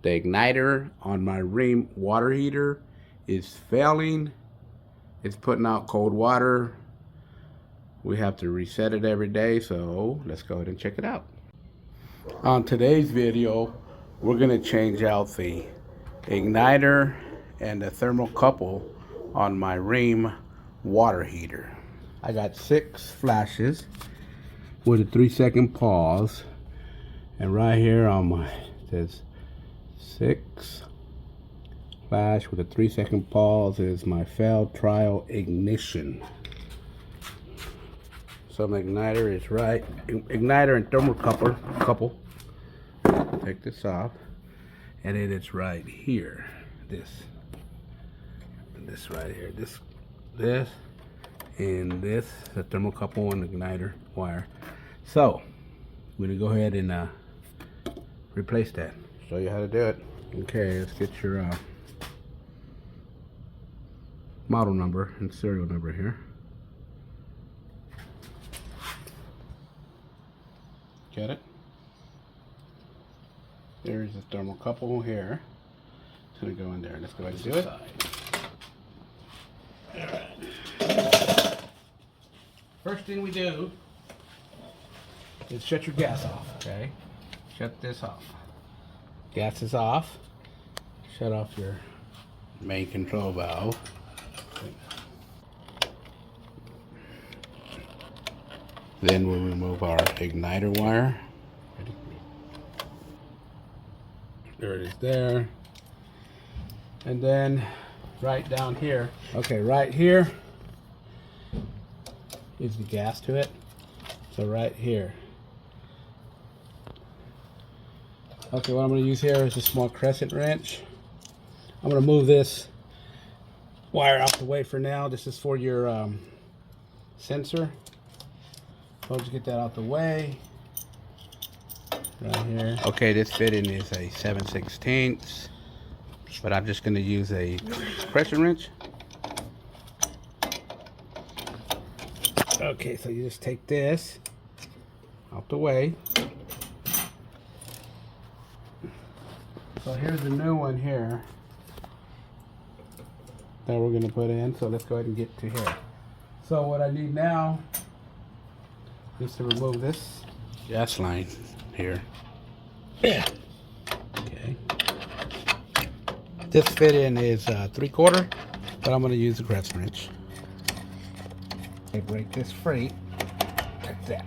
The igniter on my Rheem water heater is failing. It's putting out cold water. We have to reset it every day, so let's go ahead and check it out. On today's video, we're gonna change out the igniter and the thermocouple on my Rheem water heater. I got 6 flashes with a 3-second pause, and right here on my says 6 flash with a 3-second pause is my failed trial ignition. So my igniter is right. Igniter and thermocouple. Take this off, and then it's right here. This right here. This, and this. The thermocouple and igniter wire. So we're gonna go ahead and replace that. Show you how to do it. Okay, let's get your model number and serial number here. Get it? There's the thermocouple here. It's gonna go in there. Let's go ahead and do it. Alright. First thing we do is shut your gas off, okay? Shut this off. Gas is off. Shut off your main control valve. Then we'll remove our igniter wire. There it is there. And then right down here, okay, right here is the gas to it. So right here. Okay, what I'm going to use here is a small crescent wrench. I'm going to move this wire out the way for now. This is for your sensor. So just get that out the way. Right here. Okay, this fitting is a 7/16, but I'm just going to use a crescent wrench. Okay, so you just take this out the way. So here's the new one here that we're going to put in. So let's go ahead and get to here. So what I need now is to remove this gas line here. Yeah. Okay. This fit in is 3/4, but I'm going to use the crescent wrench. Okay, break this free like that.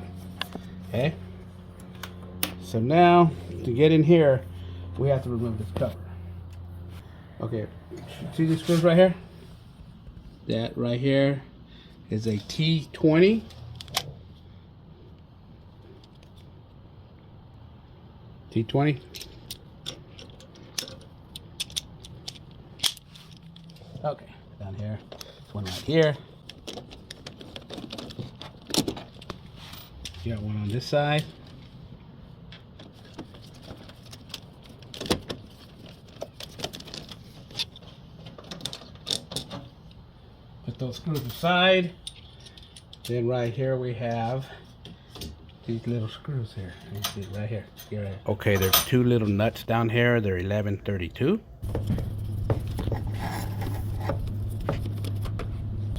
Okay. So now to get in here, we have to remove this cover. Okay. See these screws right here? That right here is a T20. T20. Okay, down here. There's one right here. You got one on this side. Put those screws aside. Then right here we have these little screws here. You see it right here. Okay, there's 2 little nuts down here. They're 11/32.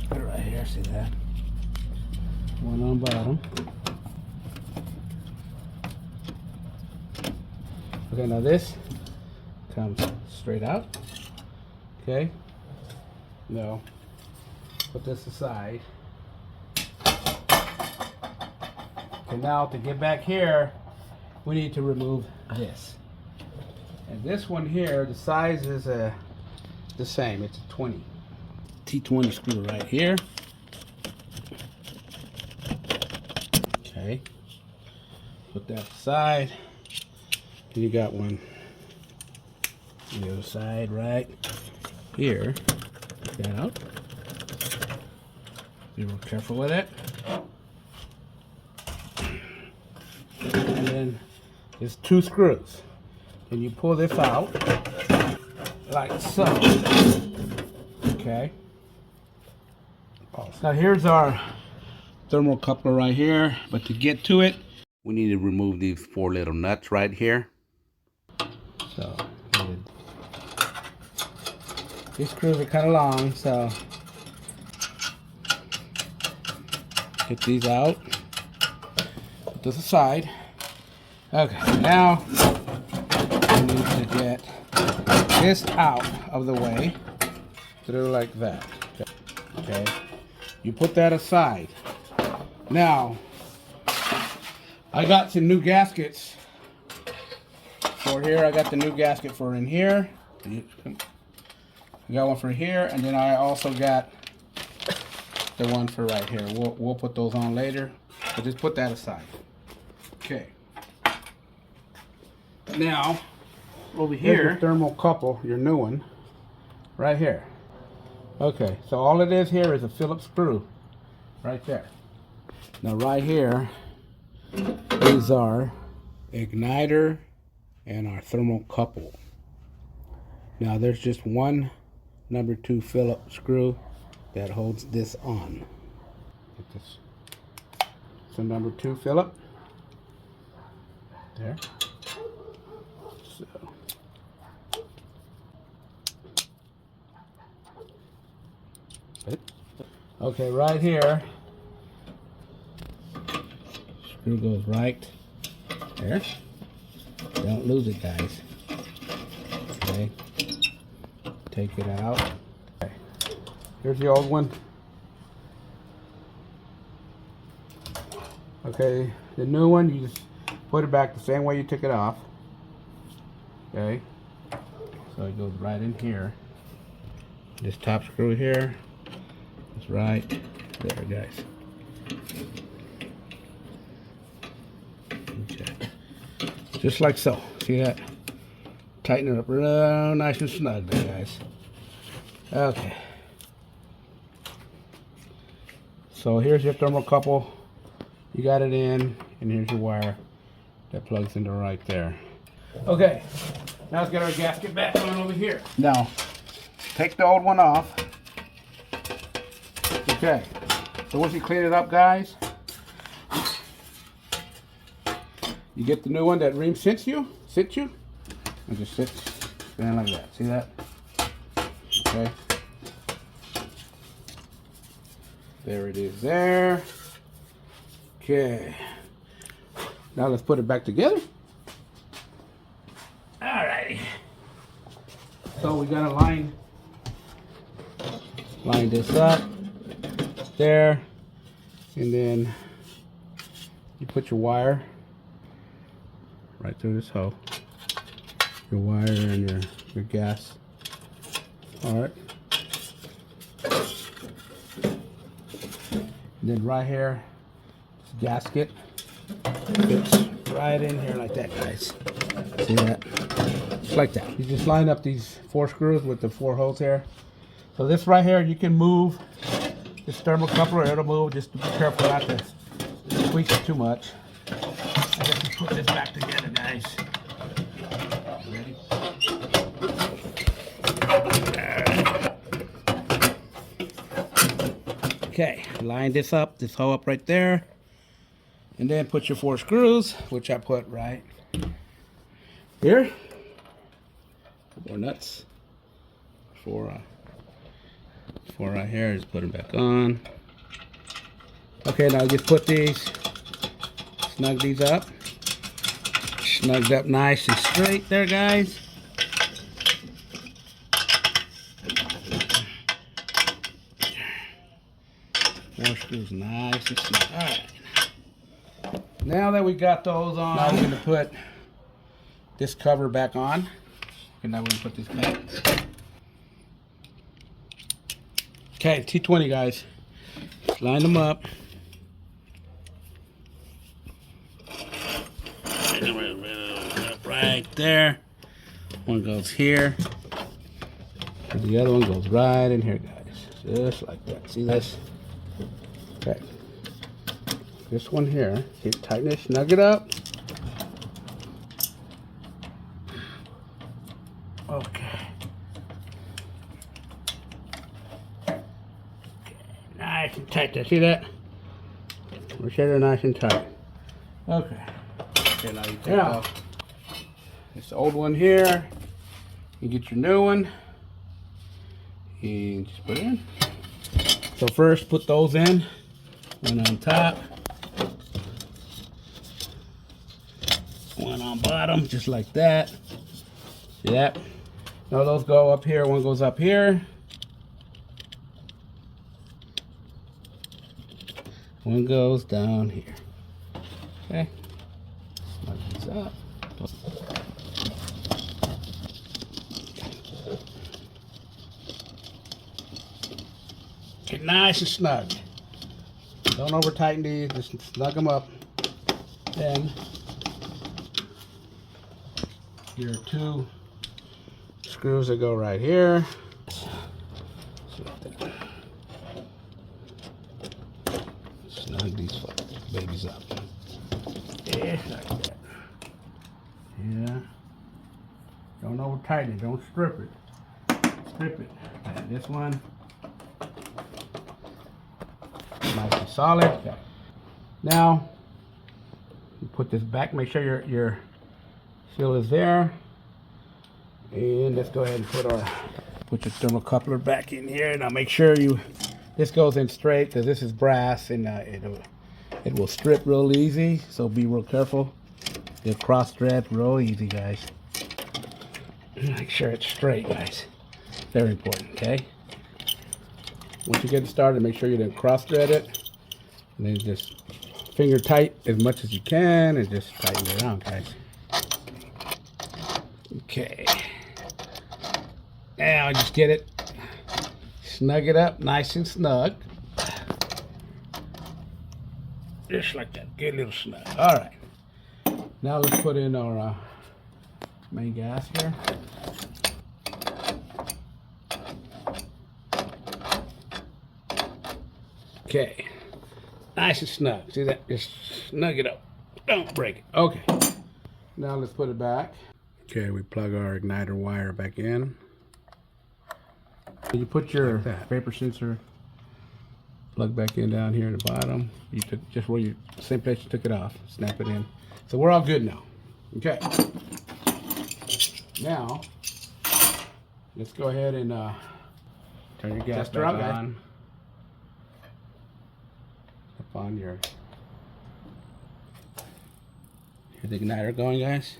Put it right here. See that? One on bottom. Okay, now this comes straight out. Okay. No. Put this aside. Okay, now to get back here, we need to remove this. And this one here, the size is the same. It's a 20. T20 screw right here. Okay. Put that aside. And you got one on the other side right here. Take that out. Be real careful with it. And then there's 2 screws. And you pull this out like so. Okay. Now here's our thermocouple right here, but to get to it, we need to remove these 4 little nuts right here. So These screws are kind of long, so get these out. Put this aside. Okay, now we need to get this out of the way. Through like that. Okay. You put that aside. Now, I got some new gaskets for here. I got the new gasket for in here. I got one for here, and then I also got the one for right here. We'll put those on later, but just put that aside. Okay. Now, over here, your thermocouple, your new one, right here. Okay, so all it is here is a Phillips screw, right there. Now, right here is our igniter and our thermocouple. Now, there's just one number 2 Phillips screw that holds this on. Get this. So number 2 Phillip. There. So. Okay, right here. Screw goes right there. Don't lose it, guys. Okay. Take it out. Okay. Here's the old one. Okay, the new one, you just put it back the same way you took it off. Okay. So it goes right in here. This top screw here is right there, guys. Okay. Just like so. See that? Tighten it up real nice and snug there, guys. Okay. So here's your thermocouple. You got it in, and here's your wire that plugs into right there. Okay, now let's get our gasket back on over here. Now, take the old one off. Okay, so once you clean it up, guys, you get the new one that Rheem sent you, and just stand like that. See that? Okay. There it is there. Okay. Now let's put it back together. Alrighty. So we gotta line this up there, and then you put your wire right through this hole. Your wire and your gas. Alright. And then right here, this gasket fits right in here like that, guys. See that? Just like that. You just line up these 4 screws with the 4 holes here. So this right here, you can move this thermocouple, or it'll move. Just be careful not to squeeze it too much. I guess we put this back together, guys. Ready? Okay, line this up, this hole up right there, and then put your 4 screws, which I put right here. 4 nuts. 4 right here. Just put them back on. Okay, now just put these, snug these up. Snugged up nice and straight there, guys. More screws nice and snug. Alright. Now that we got those on, now we're going to put this cover back on. And now we're going to put this back. Okay, T20, guys. Line them up. Right there. One goes here. And the other one goes right in here, guys. Just like that. See this? Okay. This one here. See, tighten it, snug it up. Okay. Nice and tight there. See that? We're shutting nice and tight. Okay. Okay, now you take off this old one here. You get your new one and just put it in. So first put those in, one on top, one on bottom, just like that. See that? Now those go up here, one goes up here. One goes down here. Okay. Snug these up. Get nice and snug. Don't over tighten these, just snug them up. Then your two screws that go right here. Snug these babies up. Yeah, like that. Yeah. Don't over tighten it, don't strip it. Strip it. And this one. Nice and solid. Okay. Now, you put this back, make sure your seal is there. And let's go ahead and put your thermocoupler back in here. Now make sure this goes in straight because this is brass and it will strip real easy. So be real careful. It'll cross thread real easy, guys. Make sure it's straight, guys. Very important, okay? Once you get it started, make sure you don't cross thread it. And then just finger tight as much as you can and just tighten it down, guys. Okay. Now just get it, snug it up nice and snug. Just like that, get a little snug. All right. Now let's put in our main gas here. Okay, nice and snug. See that? Just snug it up. Don't break it. Okay. Now let's put it back. Okay, we plug our igniter wire back in. You put your vapor sensor plug back in down here in the bottom. You took just where same place you took it off. Snap it in. So we're all good now. Okay. Now let's go ahead and turn your gas back on. Up on your here's the igniter going, guys.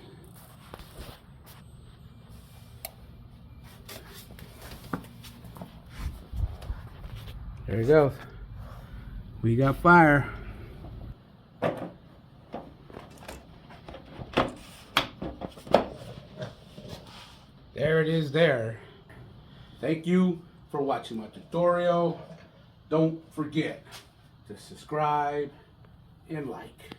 There it goes. We got fire. There it is there. Thank you for watching my tutorial. Don't forget to subscribe and like.